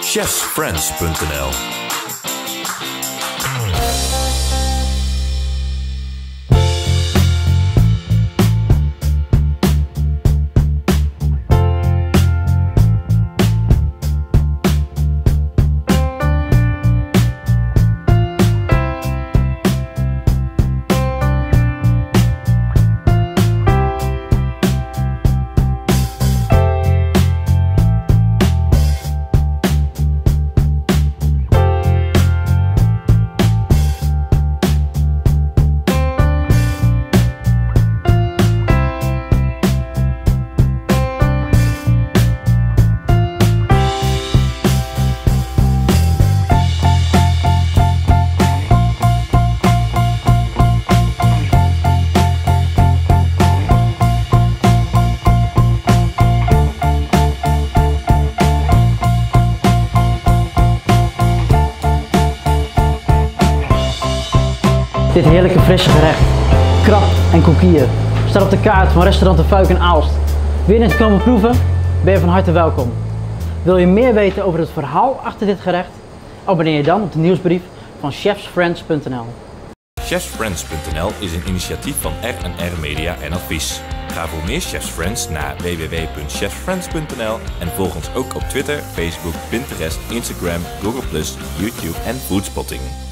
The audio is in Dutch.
chefsfriends.nl. Dit heerlijke frisse gerecht, krab en koekieën, staat op de kaart van restaurant De Fuik in Aalst. Wil je het komen proeven? Ben je van harte welkom. Wil je meer weten over het verhaal achter dit gerecht? Abonneer je dan op de nieuwsbrief van chefsfriends.nl. Chefsfriends.nl is een initiatief van R&R Media en Advies. Ga voor meer Chefs Friends naar www.chefsfriends.nl en volg ons ook op Twitter, Facebook, Pinterest, Instagram, Google+, YouTube en Foodspotting.